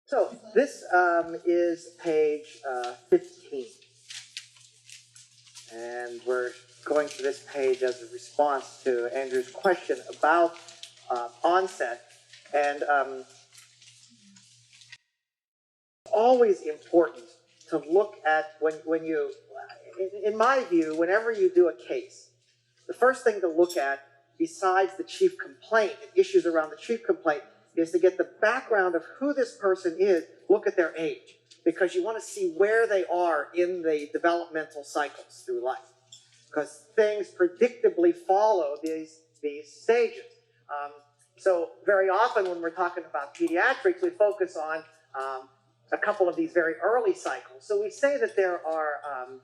So this is page 15. And we're going to this page as a response to Andrew's question about onset. And always important to look at when you, in my view, whenever you do a case, the first thing to look at, besides the chief complaint and issues around the chief complaint, is to get the background of who this person is, look at their age. Because you want to see where they are in the developmental cycles through life. Because things predictably follow these stages. So very often when we're talking about pediatrics, we focus on a couple of these very early cycles. So we say that there are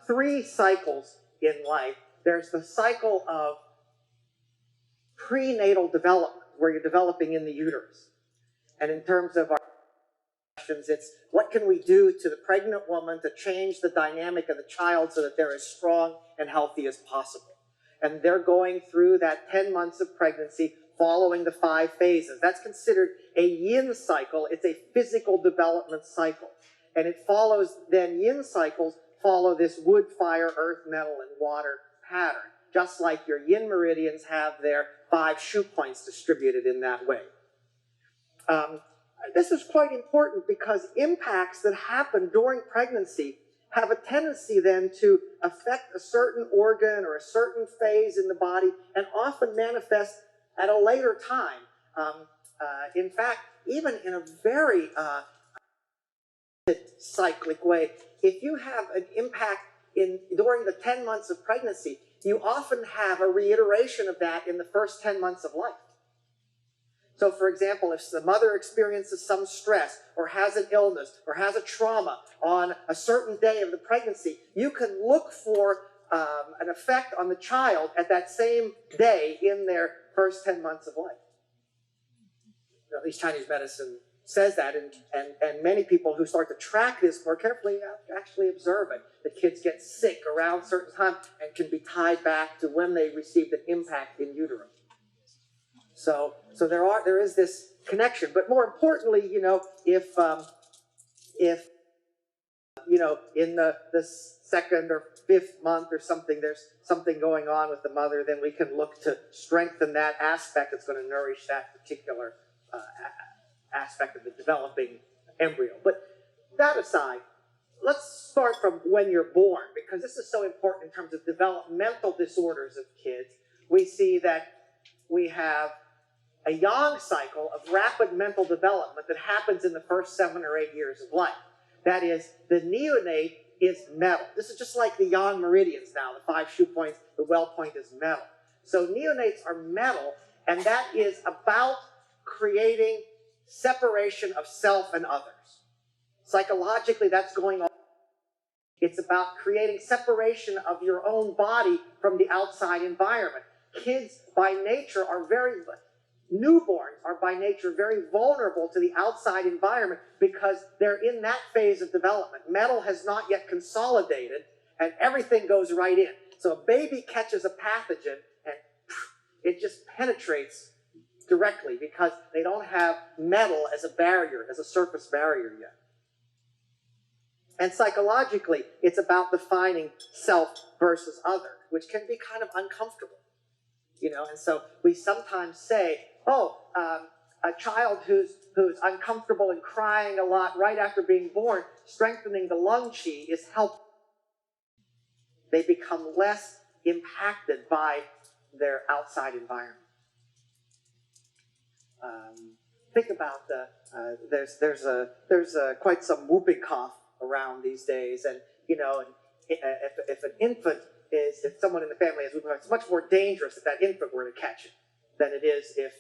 3 cycles in life. There's the cycle of prenatal development, where you're developing in the uterus. And in terms of our questions, it's what can we do to the pregnant woman to change the dynamic of the child so that they're as strong and healthy as possible. And they're going through that 10 months of pregnancy following the 5 phases. That's considered a yin cycle. It's a physical development cycle. And it follows, then yin cycles follow this wood, fire, earth, metal, and water pattern, just like your yin meridians have their 5 shoe points distributed in that way. This is quite important because impacts that happen during pregnancy have a tendency then to affect a certain organ or a certain phase in the body and often manifest at a later time. In fact, even in a very cyclic way, if you have an impact during the 10 months of pregnancy, you often have a reiteration of that in the first 10 months of life. So, for example, if the mother experiences some stress or has an illness or has a trauma on a certain day of the pregnancy, you can look for an effect on the child at that same day in their first 10 months of life. At least Chinese medicine says that, and many people who start to track this more carefully actually observe it. The kids get sick around certain times and can be tied back to when they received an impact in utero. So there is this connection, but more importantly, if in the second or 5th month or something, there's something going on with the mother, then we can look to strengthen that aspect that's going to nourish that particular aspect of the developing embryo. But that aside, let's start from when you're born, because this is so important in terms of developmental disorders of kids. We see that we have a yang cycle of rapid mental development that happens in the first 7 or 8 years of life. That is, the neonate is metal. This is just like the yang meridians now, the 5 shoe points, the well point is metal. So neonates are metal, and that is about creating separation of self and others. Psychologically, that's going on. It's about creating separation of your own body from the outside environment. Kids, by nature, newborns are by nature very vulnerable to the outside environment because they're in that phase of development. Metal has not yet consolidated, and everything goes right in. So a baby catches a pathogen, and it just penetrates directly because they don't have metal as a barrier, as a surface barrier yet. And psychologically, it's about defining self versus other, which can be kind of uncomfortable. And so we sometimes say, a child who's uncomfortable and crying a lot right after being born, strengthening the lung qi is helpful. They become less impacted by their outside environment. Think about there's quite some whooping cough around these days, and if an infant if someone in the family has whooping cough, it's much more dangerous if that infant were to catch it than it is if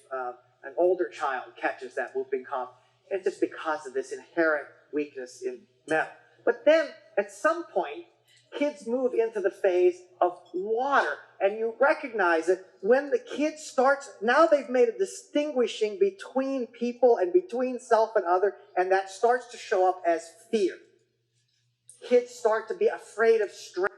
an older child catches that whooping cough. It's just because of this inherent weakness in metal. But then, at some point, kids move into the phase of water, and you recognize it when the kid starts, now they've made a distinguishing between people and between self and other, and that starts to show up as fear. Kids start to be afraid of strangers,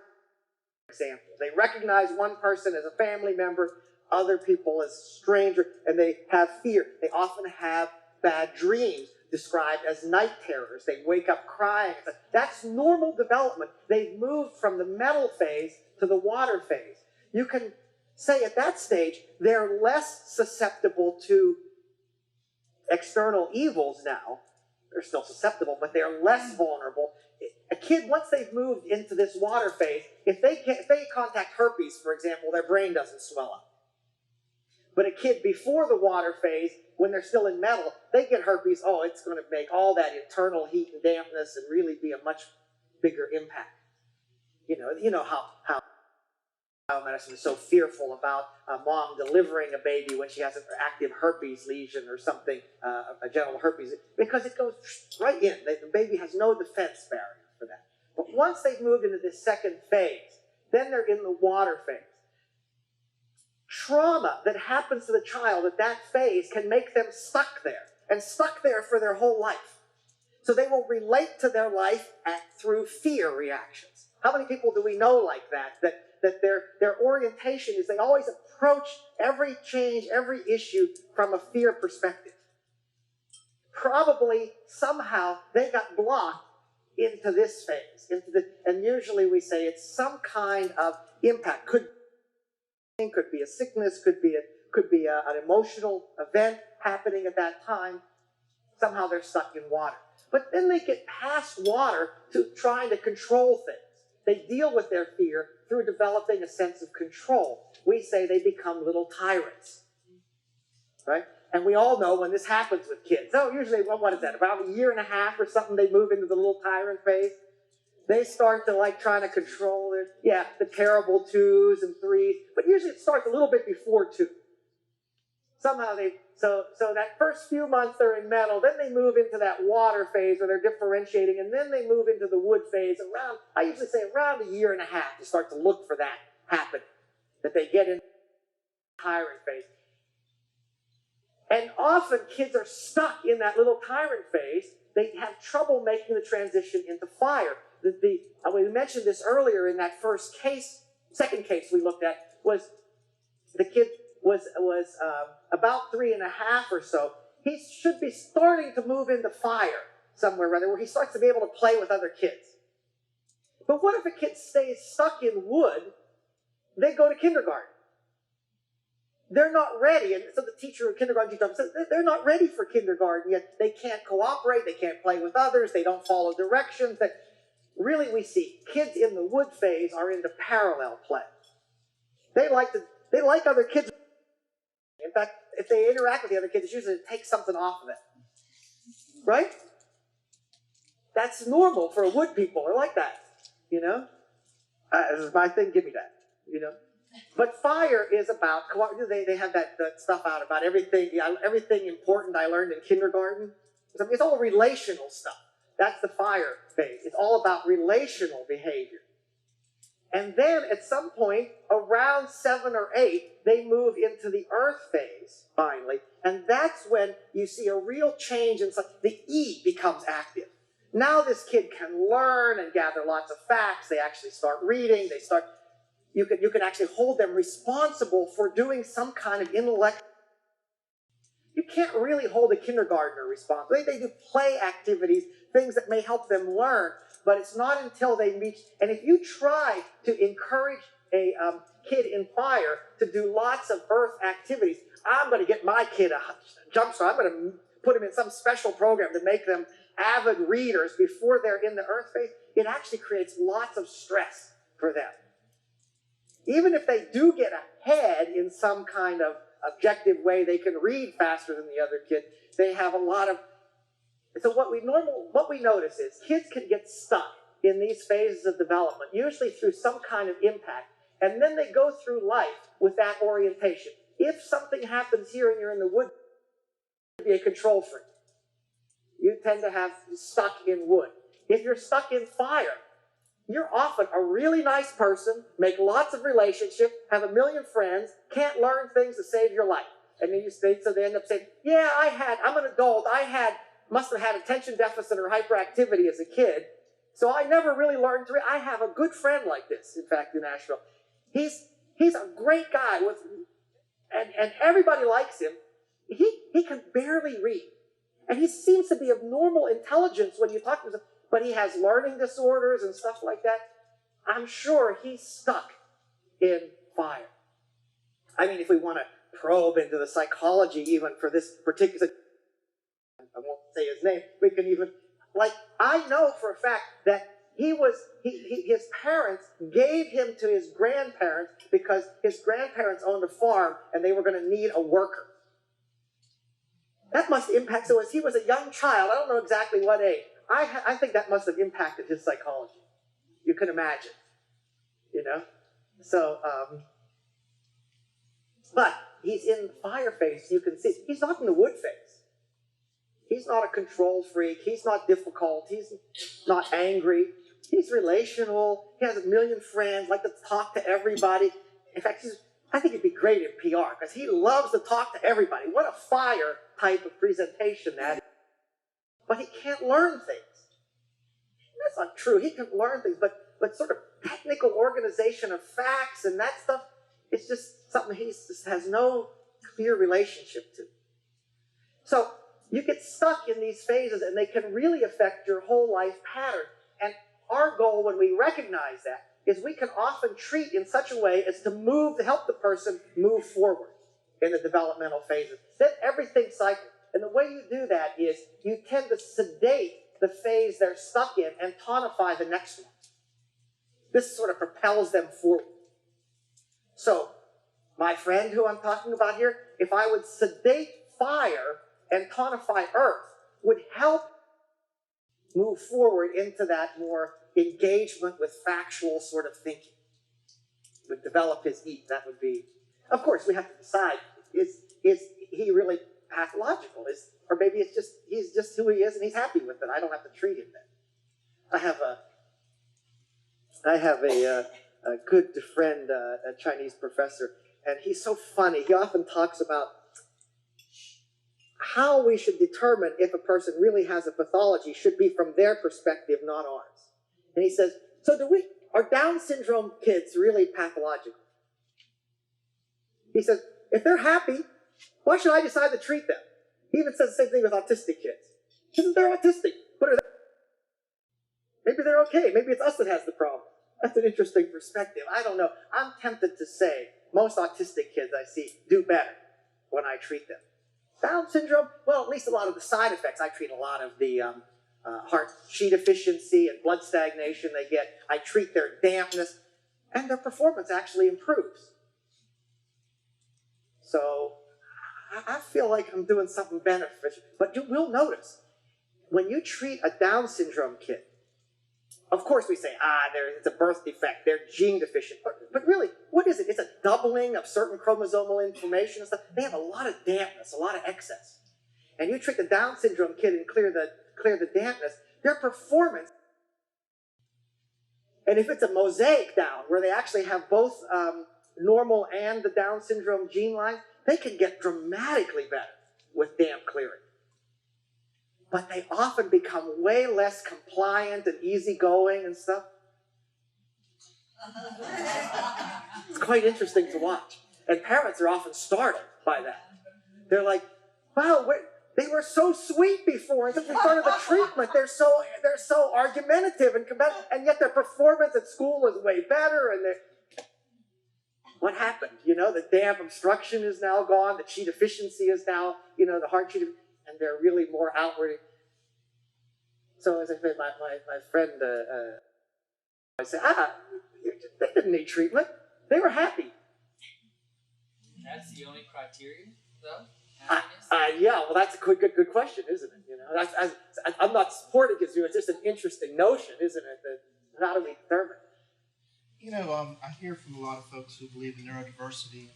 for example. They recognize one person as a family member, other people as stranger, and they have fear. They often have bad dreams, described as night terrors. They wake up crying. That's normal development. They've moved from the metal phase to the water phase. You can say at that stage, they're less susceptible to external evils now. They're still susceptible, but they're less vulnerable. A kid, once they've moved into this water phase, if they contact herpes, for example, their brain doesn't swell up. But a kid before the water phase, when they're still in metal, they get herpes. Oh, it's going to make all that internal heat and dampness and really be a much bigger impact. You know how medicine is so fearful about a mom delivering a baby when she has an active herpes lesion or something, a genital herpes, because it goes right in. The baby has no defense barrier for that. But once they've moved into this second phase, then they're in the water phase. Trauma that happens to the child at that phase can make them stuck there, and stuck there for their whole life. So they will relate to their life through fear reactions. How many people do we know like that their orientation is they always approach every change, every issue from a fear perspective? Probably somehow they got blocked into this phase, and usually we say it's some kind of impact. Could be a sickness, could be an emotional event happening at that time. Somehow they're stuck in water. But then they get past water to trying to control things. They deal with their fear through developing a sense of control. We say they become little tyrants, right? And we all know when this happens with kids. So usually, what is that, about a year and a half or something, they move into the little tyrant phase. They start to trying to control it. Yeah, the terrible 2s and 3s. But usually it starts a little bit before 2. Somehow so that first few months they're in metal, then they move into that water phase where they're differentiating, and then they move into the wood phase I usually say around a year and a half to start to look for that happening, that they get into the tyrant phase. And often kids are stuck in that little tyrant phase. They have trouble making the transition into fire. We mentioned this earlier in that second case we looked at, was the kid was about 3.5 or so. He should be starting to move into fire somewhere, where he starts to be able to play with other kids. But what if a kid stays stuck in wood? They go to kindergarten. They're not ready, and so the teacher or kindergarten teacher says they're not ready for kindergarten yet. They can't cooperate. They can't play with others. They don't follow directions. Really, we see kids in the wood phase are into parallel play. They like other kids. In fact, if they interact with the other kids, it's usually to take something off of it. Right? That's normal for wood people. They're like that. This is my thing, give me that. But fire is about, they have that stuff out about everything important I learned in kindergarten. It's all relational stuff. That's the fire phase. It's all about relational behavior. And then at some point, around 7 or 8, they move into the earth phase, finally. And that's when you see a real change in the E becomes active. Now this kid can learn and gather lots of facts. They actually start reading. You can actually hold them responsible for doing some kind of intellect. You can't really hold a kindergartner responsible. They do play activities, things that may help them learn, but it's not until they reach. And if you try to encourage a kid in fire to do lots of earth activities, I'm going to get my kid a jump start. I'm going to put them in some special program to make them avid readers before they're in the earth phase. It actually creates lots of stress for them. Even if they do get ahead in some kind of objective way, they can read faster than the other kid. They have a lot of. So what we notice is kids can get stuck in these phases of development, usually through some kind of impact, and then they go through life with that orientation. If something happens here and you're in the wood, you'll be a control freak. You tend to have stuck in wood. If you're stuck in fire, you're often a really nice person, make lots of relationships, have 1 million friends, can't learn things to save your life. And then so they end up saying, yeah, I'm an adult, must have had attention deficit or hyperactivity as a kid, so I never really learned to read. I have a good friend like this, in fact, in Nashville. He's a great guy, and everybody likes him. He can barely read. And he seems to be of normal intelligence when you talk to him, but he has learning disorders and stuff like that. I'm sure he's stuck in fire. I mean, if we want to probe into the psychology even for this particular, I won't say his name, we can even, like, I know for a fact that his parents gave him to his grandparents because his grandparents owned a farm and they were going to need a worker. That must impact, so as he was a young child, I don't know exactly what age, I think that must have impacted his psychology. You can imagine, you know? So, but he's in the fire phase, you can see. He's not in the wood phase. He's not a control freak. He's not difficult. He's not angry. He's relational. He has a million friends, like to talk to everybody. In fact, I think he'd be great in PR because he loves to talk to everybody. What a fire type of presentation that is. But he can't learn things. That's not true. He can learn things, but sort of technical organization of facts and that stuff, it's just something he just has no clear relationship to. So you get stuck in these phases and they can really affect your whole life pattern. And our goal when we recognize that is we can often treat in such a way as to help the person move forward in the developmental phases. Then everything cycles. And the way you do that is you tend to sedate the phase they're stuck in and tonify the next one. This sort of propels them forward. So, my friend who I'm talking about here, if I would sedate fire and tonify earth, would help move forward into that more engagement with factual sort of thinking. Would develop his eat. That would be, of course, we have to decide, is he really pathological? Or maybe he's just who he is and he's happy with it. I don't have to treat him then. I have a good friend, a Chinese professor, and he's so funny. He often talks about how we should determine if a person really has a pathology should be from their perspective, not ours. And he says, so are Down syndrome kids really pathological? He says, if they're happy, why should I decide to treat them? He even says the same thing with autistic kids. He says they're autistic. What are they? Maybe they're okay. Maybe it's us that has the problem. That's an interesting perspective. I don't know. I'm tempted to say most autistic kids I see do better when I treat them. Down syndrome, well, at least a lot of the side effects. I treat a lot of the heart Qi deficiency and blood stagnation they get. I treat their dampness, and their performance actually improves. So I feel like I'm doing something beneficial. But you will notice, when you treat a Down syndrome kid, of course we say, it's a birth defect, they're gene deficient. But really, what is it? It's a doubling of certain chromosomal information and stuff. They have a lot of dampness, a lot of excess. And you treat the Down syndrome kid and clear the dampness, their performance, and if it's a mosaic Down, where they actually have both normal and the Down syndrome gene line, they can get dramatically better with damp clearing. But they often become way less compliant and easygoing and stuff. It's quite interesting to watch. And parents are often startled by that. They're like, wow, they were so sweet before, and since we started the treatment, they're so argumentative and combative, and yet their performance at school is way better, and what happened? The damp obstruction is now gone, the Qi deficiency is now, the heart Qi deficiency, and they're really more outward. So as I said, my friend, I said, they didn't need treatment. They were happy. That's the only criteria, though? Yeah, well, that's a good question, isn't it? I'm not supporting it, it's just an interesting notion, isn't it? That how do we determine? I hear from a lot of folks who believe in neurodiversity.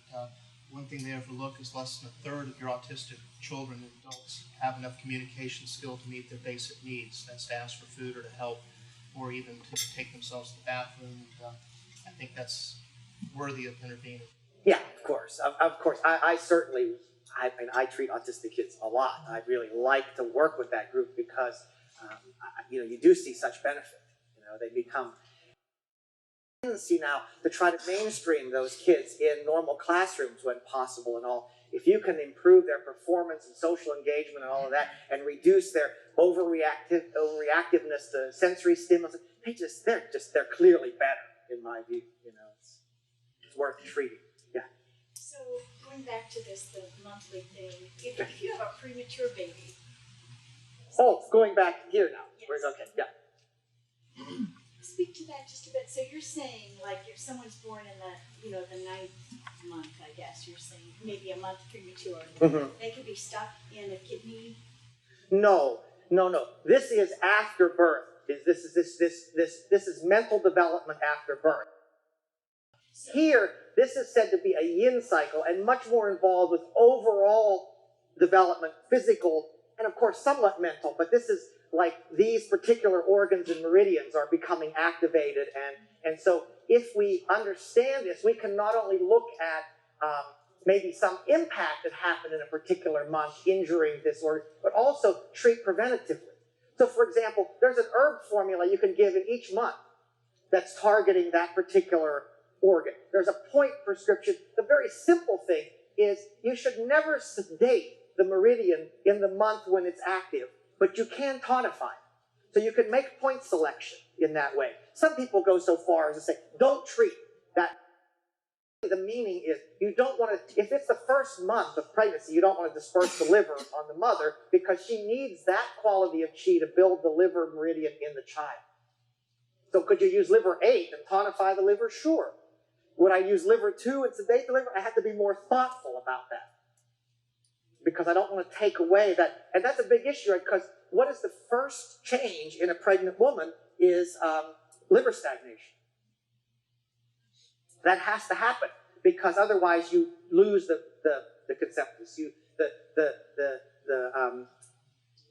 One thing they overlook is less than a third of your autistic children and adults have enough communication skill to meet their basic needs. That's to ask for food or to help, or even to take themselves to the bathroom. I think that's worthy of intervening. Yeah, of course. I certainly, I treat autistic kids a lot. I really like to work with that group because, you do see such benefit. They become tendency now to try to mainstream those kids in normal classrooms when possible and all. if you can improve their performance and social engagement and all of that, and reduce their overreactiveness to sensory stimulus, they're clearly better in my view. You know, it's worth treating. Yeah. So going back to this, the monthly thing, if you have a premature baby. Oh, going back here now. Yes. Okay. Yeah. Speak to that just a bit. So you're saying, like, if someone's born in the, the 9th month, I guess you're saying maybe a month premature, they could be stuck in a kidney. No. This is after birth. This is mental development after birth. Here, this is said to be a yin cycle and much more involved with overall development, physical, and of course somewhat mental. But this is like these particular organs and meridians are becoming activated, and so if we understand this, we can not only look at maybe some impact that happened in a particular month injuring this organ, but also treat preventatively. So for example, there's an herb formula you can give in each month that's targeting that particular organ. There's a point prescription. The very simple thing is you should never sedate the meridian in the month when it's active, but you can tonify it. So you can make point selection in that way. Some people go so far as to say, don't treat that. The meaning is you don't want to, if it's the first month of pregnancy, you don't want to disperse the liver on the mother because she needs that quality of chi to build the liver meridian in the child. So could you use liver 8 and tonify the liver? Sure. Would I use liver 2 and sedate the liver? I have to be more thoughtful about that because I don't want to take away that. And that's a big issue, right? Because what is the first change in a pregnant woman is liver stagnation. That has to happen because otherwise you lose the conceptus.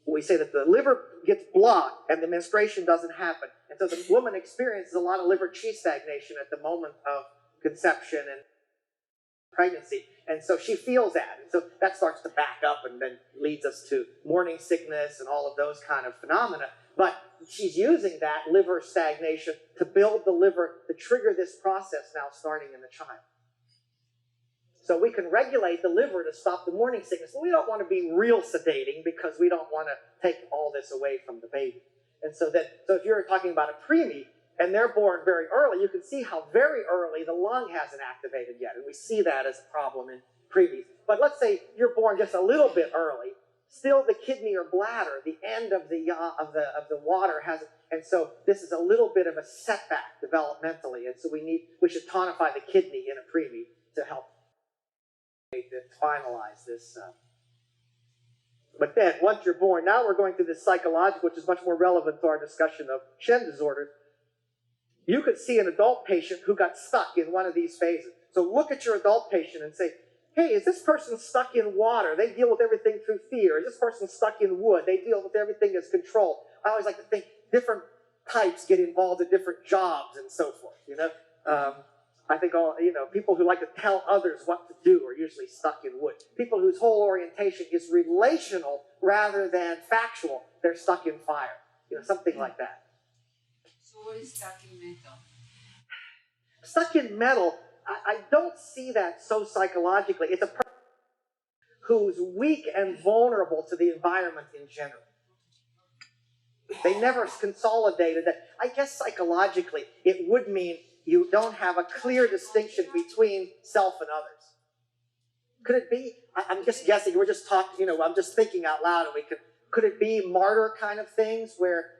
We say that the liver gets blocked and the menstruation doesn't happen. And so the woman experiences a lot of liver chi stagnation at the moment of conception and pregnancy. And so she feels that. And so that starts to back up and then leads us to morning sickness and all of those kind of phenomena. But she's using that liver stagnation to build the liver, to trigger this process now starting in the child. So we can regulate the liver to stop the morning sickness. But we don't want to be real sedating because we don't want to take all this away from the baby. And so if you're talking about a preemie and they're born very early, you can see how very early the lung hasn't activated yet. And we see that as a problem in preemies. But let's say you're born just a little bit early. Still, the kidney or bladder, the end of the water hasn't, and so this is a little bit of a setback developmentally, and so we should tonify the kidney in a preemie to help finalize this. But then, once you're born, now we're going through this psychological, which is much more relevant to our discussion of Shen disorders. You could see an adult patient who got stuck in one of these phases. So look at your adult patient and say, hey, is this person stuck in water? They deal with everything through fear. Is this person stuck in wood? They deal with everything as control. I always like to think different types get involved in different jobs and so forth, you know? I think people who like to tell others what to do are usually stuck in wood. People whose whole orientation is relational rather than factual, they're stuck in fire. You know, something like that. So what is stuck in metal? Stuck in metal, I don't see that so psychologically. It's a person who's weak and vulnerable to the environment in general. They never consolidated that. I guess psychologically, it would mean you don't have a clear distinction between self and others. Could it be? I'm just guessing. We're just talking. I'm just thinking out loud, and could it be martyr kind of things where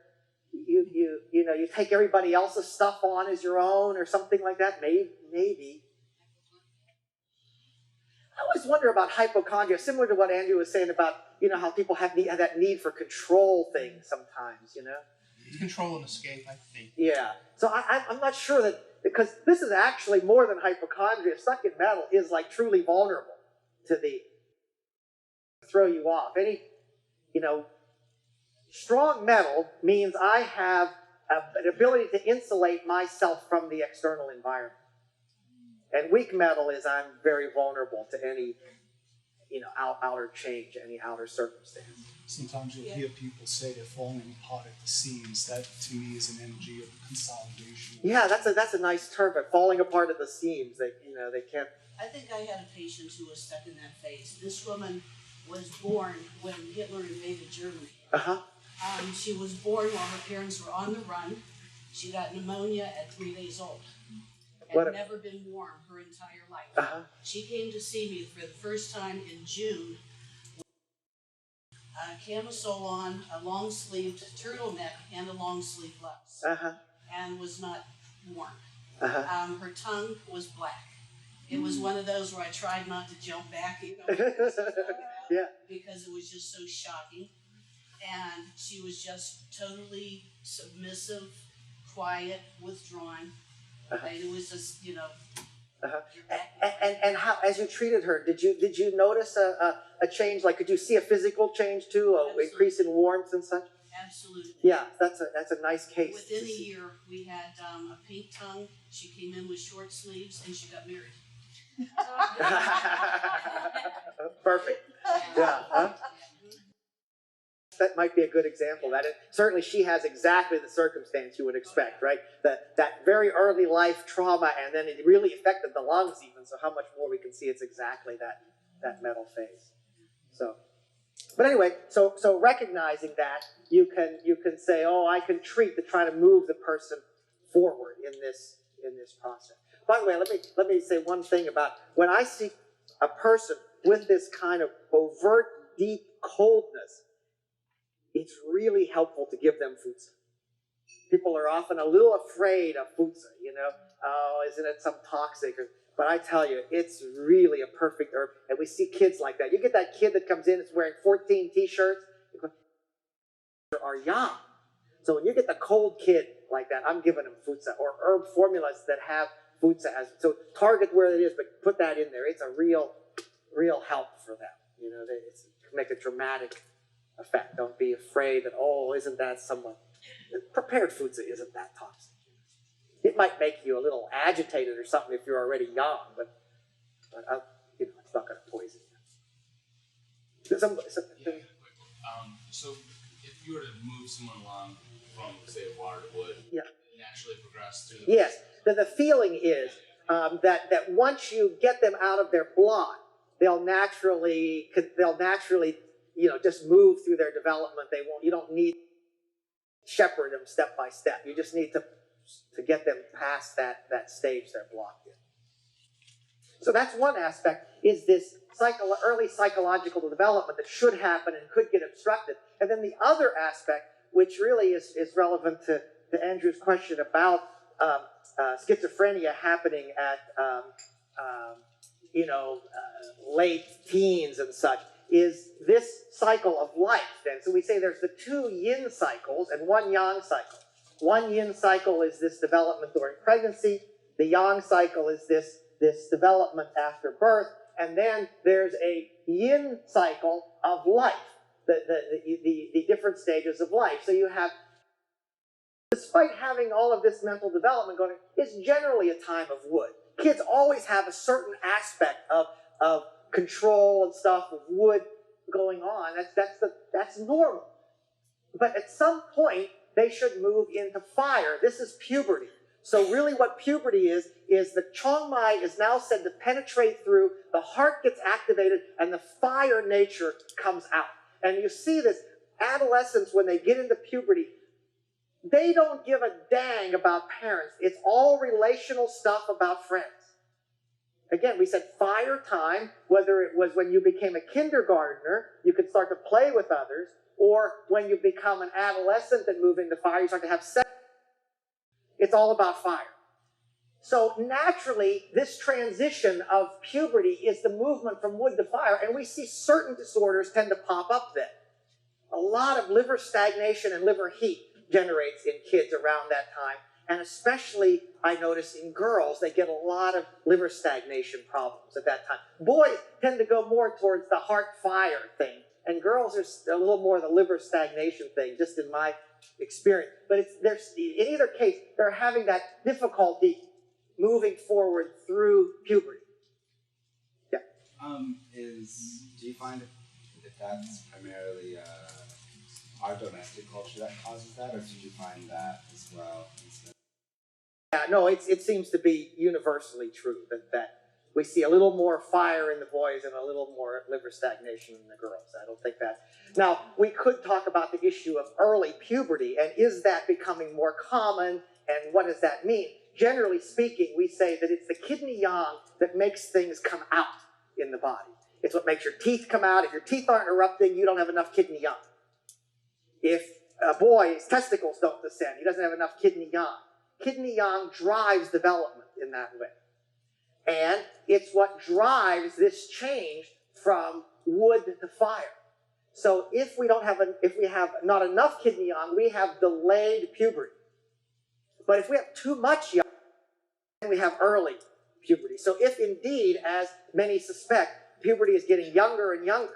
you take everybody else's stuff on as your own or something like that? Maybe. I always wonder about hypochondria, similar to what Andrew was saying about, how people have that need for control things sometimes, Control and escape, I think. Yeah. So I'm not sure that, because this is actually more than hypochondria. Stuck in metal is like truly vulnerable to throw you off. Strong metal means I have an ability to insulate myself from the external environment. And weak metal is I'm very vulnerable to any, outer change, any outer circumstance. Sometimes you'll hear people say they're falling apart at the seams. That to me is an energy of consolidation. Yeah, that's a nice term, but falling apart at the seams. They can't. I think I had a patient who was stuck in that phase. This woman was born when Hitler invaded Germany. She was born while her parents were on the run. She got pneumonia at 3 days old. Had never been warm her entire life. She came to see me for the first time in June. A camisole on, a long-sleeved turtleneck, and a long-sleeved blouse. And was not warm. Her tongue was black. It was one of those where I tried not to jump back, because it was just so shocking. And she was just totally submissive, quiet, withdrawn. And it was just, And how, as you treated her, did you notice a change? Like, could you see a physical change too, an increase in warmth and such? Absolutely. Yeah, that's a nice case. Within a year, we had a pink tongue. She came in with short sleeves, and she got married. Perfect. Yeah. Huh? That might be a good example. Certainly she has exactly the circumstance you would expect, right? That very early life trauma, and then it really affected the lungs even. So how much more we can see it's exactly that metal phase. So, but anyway, so recognizing that, you can say, oh, I can treat to try to move the person forward in this process. By the way, let me say one thing about when I see a person with this kind of overt, deep coldness, it's really helpful to give them futsa. People are often a little afraid of futsa, oh, isn't it some toxic? But I tell you, it's really a perfect herb. And we see kids like that. You get that kid that comes in, that's wearing 14 t-shirts, are young. So when you get the cold kid like that, I'm giving them futsa, or herb formulas that have futsa as, so target where it is, but put that in there. It's a real help for them. It's make a dramatic effect. Don't be afraid that, oh, isn't that someone? Prepared futsa isn't that toxic. It might make you a little agitated or something if you're already young, but it's not going to poison you. So if you were to move someone along from, say, water to wood, naturally progress through the Yes, the feeling is that once you get them out of their block, they'll naturally just move through their development. You don't need to shepherd them step by step. You just need to get them past that stage they're blocked in. So that's one aspect, is this early psychological development that should happen and could get obstructed. And then the other aspect, which really is relevant to Andrew's question about schizophrenia happening at late teens and such, is this cycle of life. And so we say there's the 2 yin cycles and 1 yang cycle. 1 yin cycle is this development during pregnancy. The yang cycle is this development after birth. And then there's a yin cycle of life, the different stages of life. So you have, despite having all of this mental development going on, it's generally a time of wood. Kids always have a certain aspect of control and stuff of wood going on. That's normal. But at some point, they should move into fire. This is puberty. So really what puberty is the Chongmai is now said to penetrate through, the heart gets activated, and the fire nature comes out. And you see this, adolescents, when they get into puberty, they don't give a dang about parents. It's all relational stuff about friends. Again, we said fire time, whether it was when you became a kindergartner, you could start to play with others, or when you become an adolescent and move into fire, you start to have sex. It's all about fire. So naturally, this transition of puberty is the movement from wood to fire, and we see certain disorders tend to pop up then. A lot of liver stagnation and liver heat generates in kids around that time, and especially, I notice in girls, they get a lot of liver stagnation problems at that time. Boys tend to go more towards the heart fire thing, and girls are a little more the liver stagnation thing, just in my experience. But in either case, they're having that difficulty moving forward through puberty. Yeah. Do you find that that's primarily our domestic culture that causes that, or did you find that as well? Yeah, no, it seems to be universally true that we see a little more fire in the boys and a little more liver stagnation in the girls. I don't think that. Now, we could talk about the issue of early puberty, and is that becoming more common, and what does that mean? Generally speaking, we say that it's the kidney yang that makes things come out in the body. It's what makes your teeth come out. If your teeth aren't erupting, you don't have enough kidney yang. If a boy's testicles don't descend, he doesn't have enough kidney yang. Kidney yang drives development in that way. And it's what drives this change from wood to fire. So if we have not enough kidney yang, we have delayed puberty. But if we have too much yang, then we have early puberty. So if indeed, as many suspect, puberty is getting younger and younger,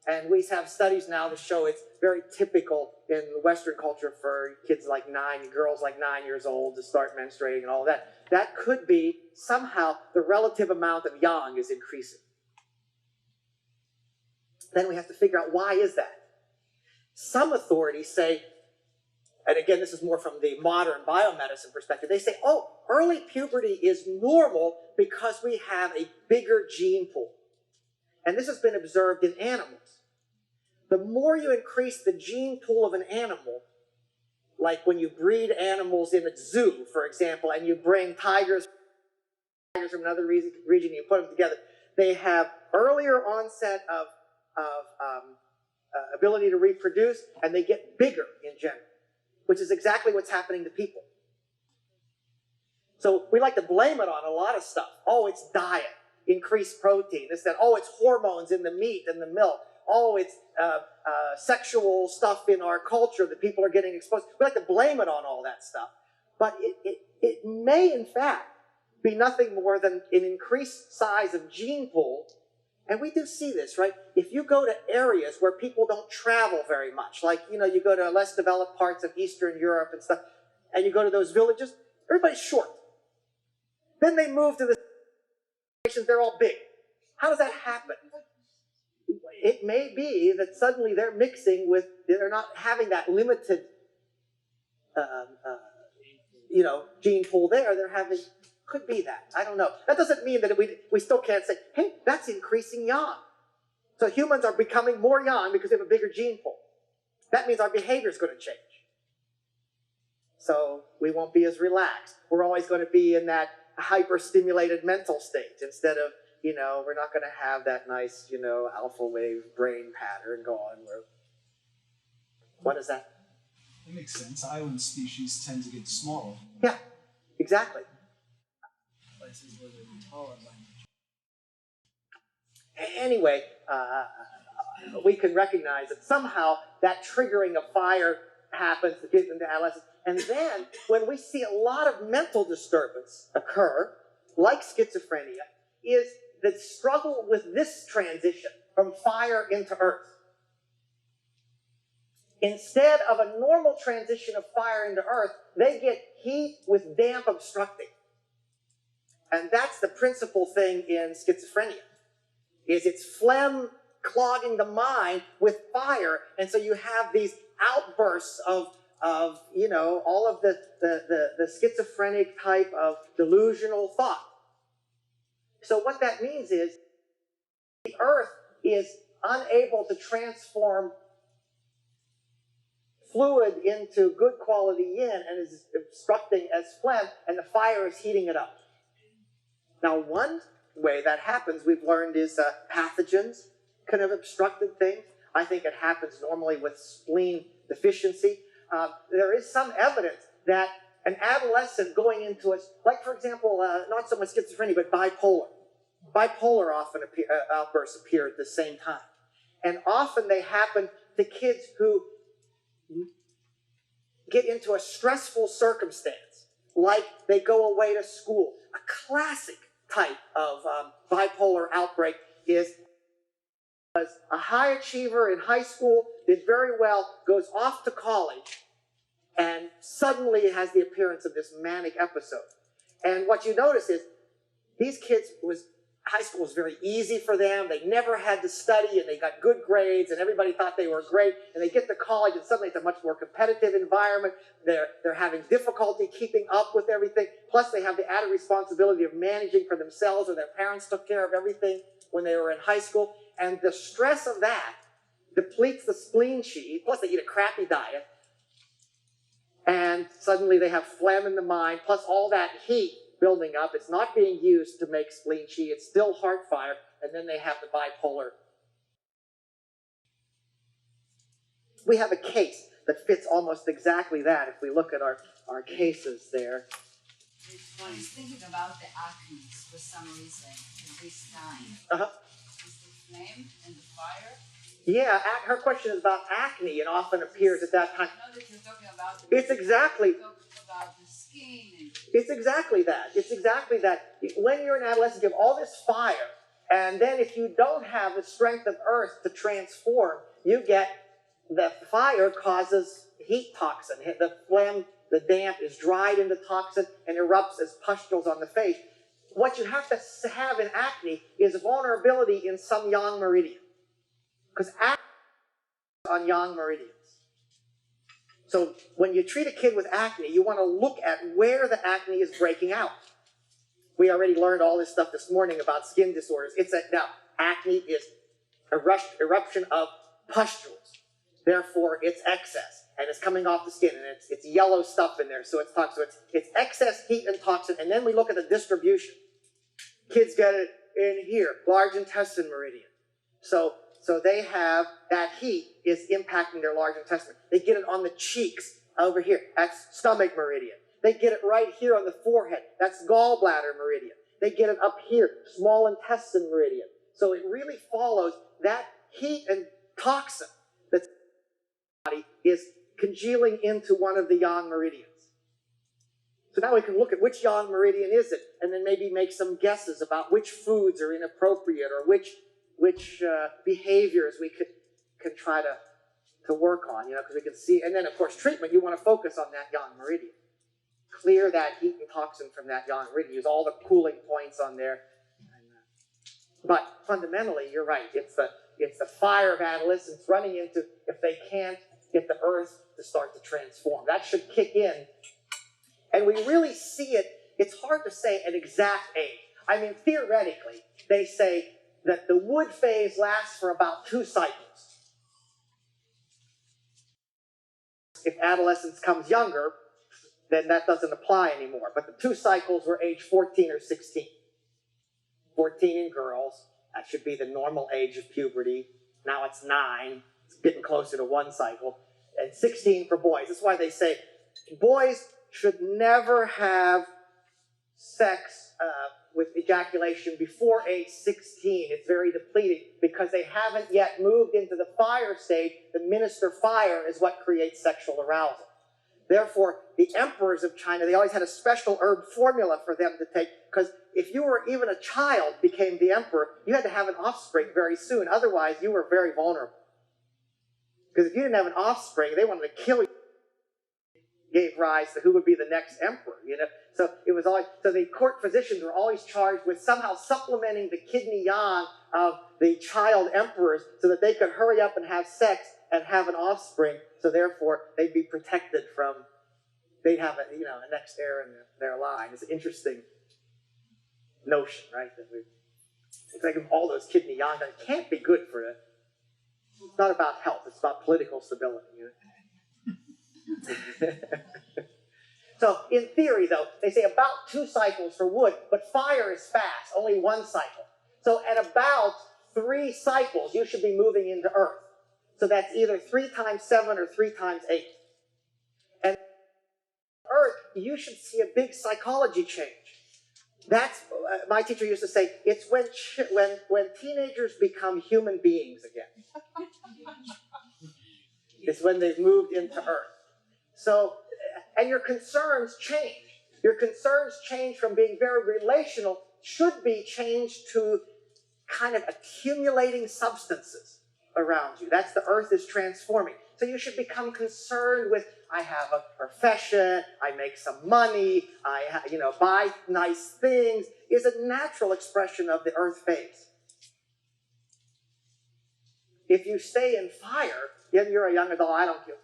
and we have studies now to show it's very typical in Western culture for kids like girls like 9 years old to start menstruating and all that. That could be somehow the relative amount of yang is increasing. Then we have to figure out, why is that? Some authorities say, and again, this is more from the modern biomedicine perspective, they say, oh, early puberty is normal because we have a bigger gene pool. And this has been observed in animals. The more you increase the gene pool of an animal, like when you breed animals in a zoo, for example, and you bring tigers from another region, you put them together, they have earlier onset of ability to reproduce, and they get bigger in general, which is exactly what's happening to people. So we like to blame it on a lot of stuff. Oh, it's diet, increased protein, this, that. Oh, it's hormones in the meat and the milk. Oh, it's sexual stuff in our culture that people are getting exposed. We like to blame it on all that stuff. But it may, in fact, be nothing more than an increased size of gene pool. And we do see this, right? If you go to areas where people don't travel very much, like, you go to less developed parts of Eastern Europe and stuff, and you go to those villages, everybody's short. Then they move to the nations, they're all big. How does that happen? It may be that suddenly they're mixing with, they're not having that limited, gene pool there. They're having, could be that. I don't know. That doesn't mean that we still can't say, hey, that's increasing yang. So humans are becoming more yang because they have a bigger gene pool. That means our behavior is going to change. So we won't be as relaxed. We're always going to be in that hyper-stimulated mental state instead of, we're not going to have that nice, alpha wave brain pattern going. What is that? That makes sense. Island species tend to get smaller. Yeah, exactly. Places where they're taller. Anyway, we can recognize that somehow that triggering of fire happens to get into adolescence. And then when we see a lot of mental disturbance occur, like schizophrenia, is the struggle with this transition from fire into earth. Instead of a normal transition of fire into earth, they get heat with damp obstructing. And that's the principal thing in schizophrenia, is it's phlegm clogging the mind with fire, and so you have these outbursts of all of the schizophrenic type of delusional thought. So what that means is the earth is unable to transform fluid into good quality yin and is obstructing as phlegm, and the fire is heating it up. Now, one way that happens, we've learned, is pathogens can have obstructed things. I think it happens normally with spleen deficiency. There is some evidence that an adolescent going into it, like, for example, not so much schizophrenia, but bipolar. Bipolar outbursts appear at the same time. And often they happen to kids who get into a stressful circumstance, like they go away to school. A classic type of bipolar outbreak is a high achiever in high school, did very well, goes off to college, and suddenly has the appearance of this manic episode. And what you notice is these kids high school was very easy for them. They never had to study, and they got good grades, and everybody thought they were great. And they get to college, and suddenly it's a much more competitive environment. They're having difficulty keeping up with everything. Plus, they have the added responsibility of managing for themselves, or their parents took care of everything when they were in high school. And the stress of that depletes the spleen chi. Plus, they eat a crappy diet. And suddenly they have phlegm in the mind, plus all that heat building up. It's not being used to make spleen chi. It's still heart fire. And then they have the bipolar. We have a case that fits almost exactly that if we look at our cases there. I was thinking about the acne for some reason this time. Uh-huh. Is the flame and the fire? Yeah, her question is about acne and often appears at that time. I know that you're talking about the It's exactly. you're talking about the skin and It's exactly that. It's exactly that. When you're an adolescent, you have all this fire, and then if you don't have the strength of earth to transform, you get the fire causes heat toxin. The phlegm, the damp is dried into toxin and erupts as pustules on the face. What you have to have in acne is vulnerability in some yang meridian. Because acne is on yang meridians. So when you treat a kid with acne, you want to look at where the acne is breaking out. We already learned all this stuff this morning about skin disorders. Now, acne is eruption of pustules. Therefore, it's excess. And it's coming off the skin, and it's yellow stuff in there, so it's toxic. So it's excess heat and toxin. And then we look at the distribution. Kids get it in here, large intestine meridian. So they have, that heat is impacting their large intestine. They get it on the cheeks over here. That's stomach meridian. They get it right here on the forehead. That's gallbladder meridian. They get it up here, small intestine meridian. So it really follows that heat and toxin that's in the body is congealing into one of the yang meridians. So now we can look at which yang meridian is it, and then maybe make some guesses about which foods are inappropriate or which behaviors we can try to work on, because we can see. And then, of course, treatment, you want to focus on that yang meridian. Clear that heat and toxin from that yang meridian. Use all the cooling points on there. But fundamentally, you're right. It's the fire of adolescence running into, if they can't get the earth to start to transform. That should kick in. And we really see it. It's hard to say an exact age. I mean, theoretically, they say that the wood phase lasts for about 2 cycles. If adolescence comes younger, then that doesn't apply anymore. But the 2 cycles were age 14 or 16. 14 in girls, that should be the normal age of puberty. Now it's 9, it's getting closer to 1 cycle. And 16 for boys. That's why they say boys should never have sex with ejaculation before age 16. It's very depleting because they haven't yet moved into the fire stage. The minister fire is what creates sexual arousal. Therefore, the emperors of China, they always had a special herb formula for them to take, because if you were even a child became the emperor, you had to have an offspring very soon. Otherwise, you were very vulnerable. Because if you didn't have an offspring, they wanted to kill you. Gave rise to who would be the next emperor, So it was always, so the court physicians were always charged with somehow supplementing the kidney yang of the child emperors so that they could hurry up and have sex and have an offspring. So therefore, they'd be protected from, they'd have a next heir in their line. It's an interesting notion, right? That it's like all those kidney yang, that can't be good for it. It's not about health, it's about political stability. So in theory, though, they say about 2 cycles for wood, but fire is fast, only 1 cycle. So at about 3 cycles, you should be moving into earth. So that's either 3 times 7 or 3 times 8. And earth, you should see a big psychology change. That's, my teacher used to say, it's when teenagers become human beings again. It's when they've moved into earth. So, and your concerns change. Your concerns change from being very relational, should be changed to kind of accumulating substances around you. That's the earth is transforming. So you should become concerned with, I have a profession, I make some money, I buy nice things. is a natural expression of the earth phase. If you stay in fire, then you're a young adult, I don't care.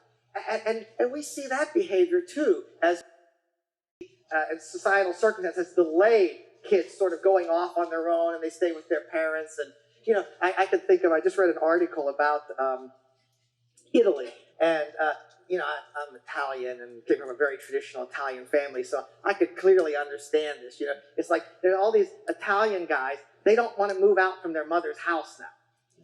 And we see that behavior too, as societal circumstances delay kids sort of going off on their own and they stay with their parents. And, you know, I can think of, I just read an article about Italy. And, you know, I'm Italian and came from a very traditional Italian family, so I could clearly understand this. You know, it's like there are all these Italian guys, they don't want to move out from their mother's house now.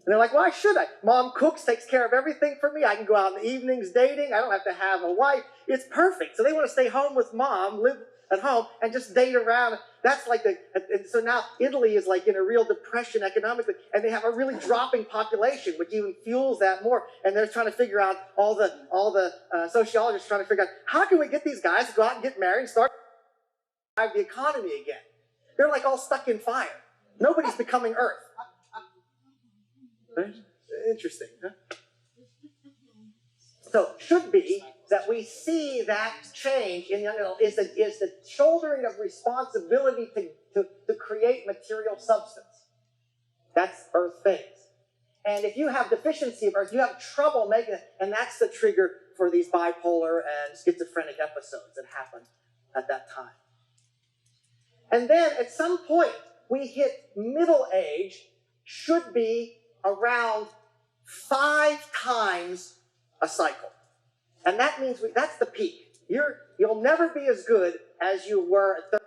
And they're like, why should I? Mom cooks, takes care of everything for me. I can go out in the evenings dating. I don't have to have a wife. It's perfect. So they want to stay home with mom, live at home, and just date around. That's like and so now Italy is like in a real depression economically, and they have a really dropping population, which even fuels that more. And they're trying to figure out, all the sociologists trying to figure out, how can we get these guys to go out and get married and start the economy again? They're like all stuck in fire. Nobody's becoming Earth. Right? Interesting, huh? So should be that we see that change in young adult is the shouldering of responsibility to create material substance. That's earth phase. And if you have deficiency of earth, you have trouble making it, and that's the trigger for these bipolar and schizophrenic episodes that happen at that time. And then at some point, we hit middle age, should be around 5 times a cycle. And that means that's the peak. You'll never be as good as you were at 30,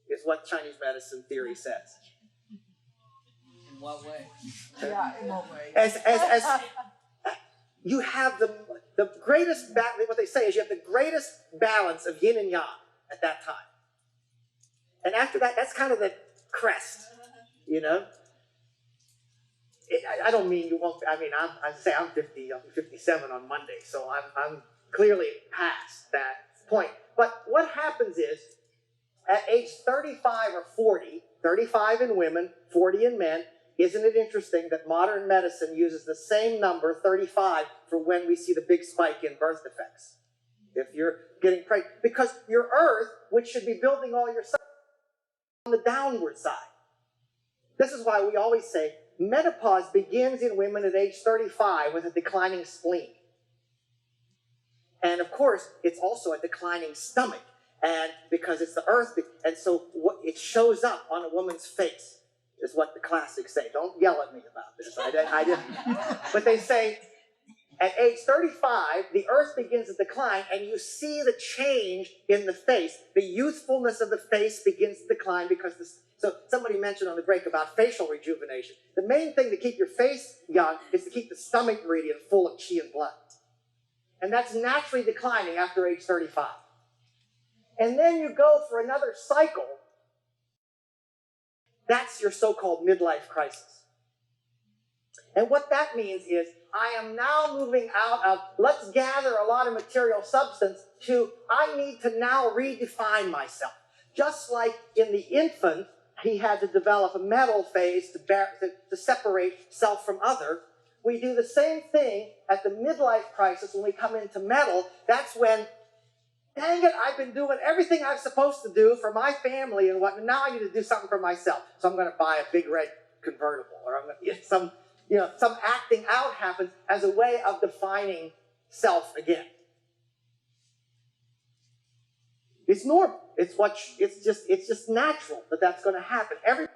is what Chinese medicine theory says. In what way? Yeah, in what way? As you have the greatest, what they say is you have the greatest balance of yin and yang at that time. And after that, that's kind of the crest, you know? I don't mean you won't. I mean, I'm 50. I'll be 57 on Monday, so I'm clearly past that point. But what happens is, at age 35 or 40, 35 in women, 40 in men, isn't it interesting that modern medicine uses the same number, 35, for when we see the big spike in birth defects? If you're getting pregnant, because your Earth, which should be building all your cells, on the downward side. This is why we always say menopause begins in women at age 35 with a declining spleen. And of course, it's also a declining stomach, and because it's the earth, and so it shows up on a woman's face, is what the classics say. Don't yell at me about this. I didn't. But they say, at age 35, the earth begins to decline, and you see the change in the face. The youthfulness of the face begins to decline because so somebody mentioned on the break about facial rejuvenation. The main thing to keep your face young is to keep the stomach meridian full of qi and blood. And that's naturally declining after age 35. And then you go for another cycle. That's your so-called midlife crisis. And what that means is, I am now moving out of, let's gather a lot of material substance, to, I need to now redefine myself. Just like in the infant, he had to develop a mental phase to separate self from other. We do the same thing at the midlife crisis when we come into metal. That's when, dang it, I've been doing everything I'm supposed to do for my family and what, now I need to do something for myself. So I'm going to buy a big red convertible, or I'm going to get some acting out happens as a way of defining self again. It's normal. It's just natural that that's going to happen. Every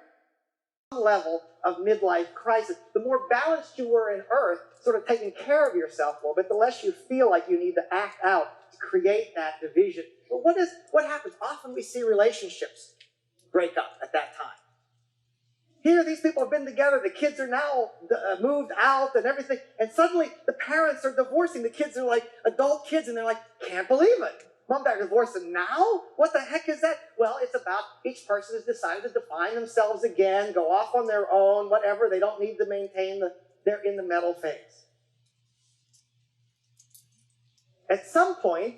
level of midlife crisis, the more balanced you were in Earth, sort of taking care of yourself a little bit, the less you feel like you need to act out to create that division. But what happens? Often we see relationships break up at that time. Here, these people have been together, the kids are now moved out and everything, and suddenly the parents are divorcing. The kids are like adult kids, and they're like, can't believe it. Mom, they're divorcing now? What the heck is that? Well, it's about each person has decided to define themselves again, go off on their own, whatever. They don't need to maintain they're in the metal phase. At some point,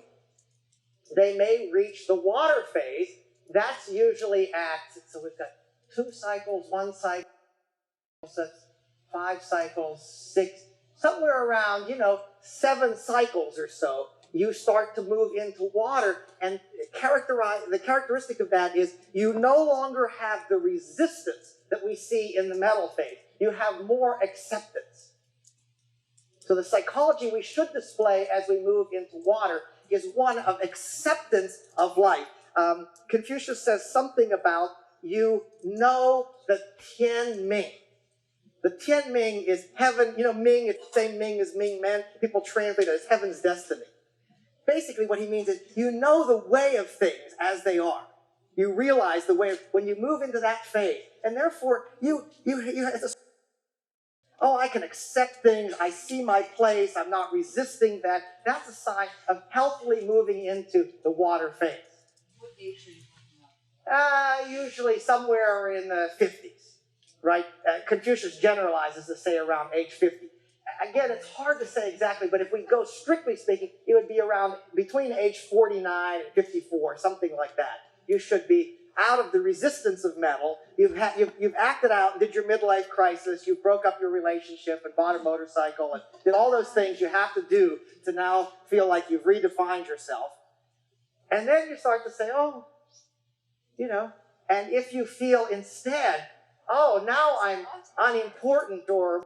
they may reach the water phase. That's usually so we've got 2 cycles, 1 cycle, 5 cycles, 6, somewhere around, 7 cycles or so. you start to move into water, and the characteristic of that is you no longer have the resistance that we see in the metal phase. You have more acceptance. So the psychology we should display as we move into water is one of acceptance of life. Confucius says something about you know the Tian Ming. The Tian Ming is heaven. You know, Ming is the same Ming as Ming Men. People translate it as heaven's destiny. Basically what he means is you know the way of things as they are. You realize the way of, when you move into that phase. And therefore, I can accept things. I see my place. I'm not resisting that. That's a sign of healthily moving into the water phase. What age are you talking about? Usually somewhere in the 50s, right? Confucius generalizes to say around age 50. Again, it's hard to say exactly, but if we go strictly speaking, it would be around between age 49 and 54, something like that. You should be out of the resistance of metal. You've acted out and did your midlife crisis. You broke up your relationship and bought a motorcycle and did all those things you have to do to now feel like you've redefined yourself. And then you start to say, and if you feel instead, now I'm unimportant or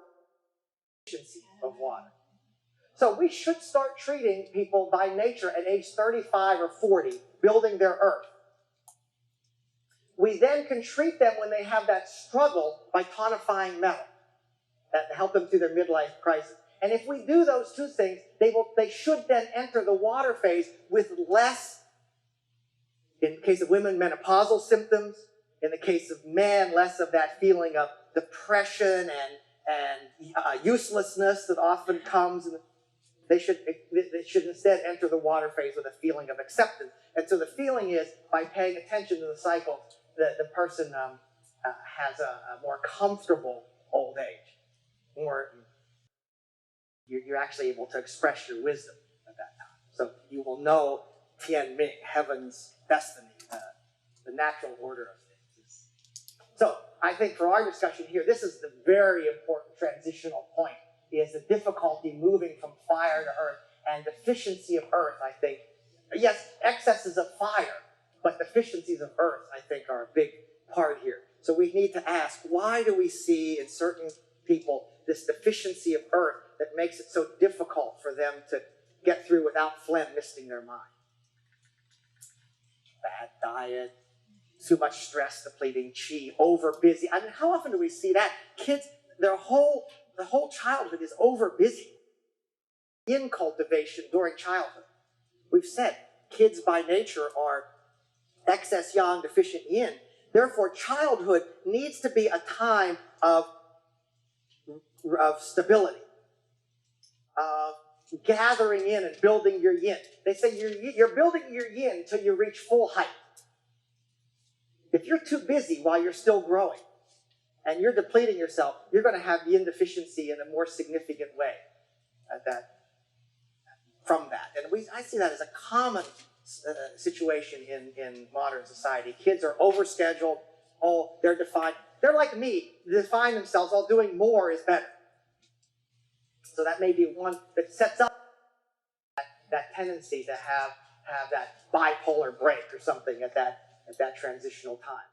of water. So we should start treating people by nature at age 35 or 40, building their earth. We then can treat them when they have that struggle by tonifying metal, that help them through their midlife crisis. And if we do those two things, they should then enter the water phase with less, in the case of women, menopausal symptoms. In the case of men, less of that feeling of depression and uselessness that often comes. And they should instead enter the water phase with a feeling of acceptance. And so the feeling is, by paying attention to the cycle, the person has a more comfortable old age. You're actually able to express your wisdom at that time. So you will know Tian Ming, heaven's destiny, the natural order of things. So I think for our discussion here, this is the very important transitional point, is the difficulty moving from fire to earth and deficiency of earth, I think. Yes, excesses of fire, but deficiencies of earth, I think, are a big part here. So we need to ask, why do we see in certain people this deficiency of earth that makes it so difficult for them to get through without phlegm misting their mind? Bad diet, too much stress depleting chi, over busy. I mean, how often do we see that? Kids, the whole childhood is over busy in cultivation during childhood. We've said kids by nature are excess yang, deficient yin. Therefore, childhood needs to be a time of stability, of gathering in and building your yin. They say you're building your yin until you reach full height. If you're too busy while you're still growing and you're depleting yourself, you're going to have yin deficiency in a more significant way from that. And I see that as a common situation in modern society. Kids are overscheduled. They're defined. They're like me. They define themselves, doing more is better. So that may be one that sets up that tendency to have that bipolar break or something at that transitional time.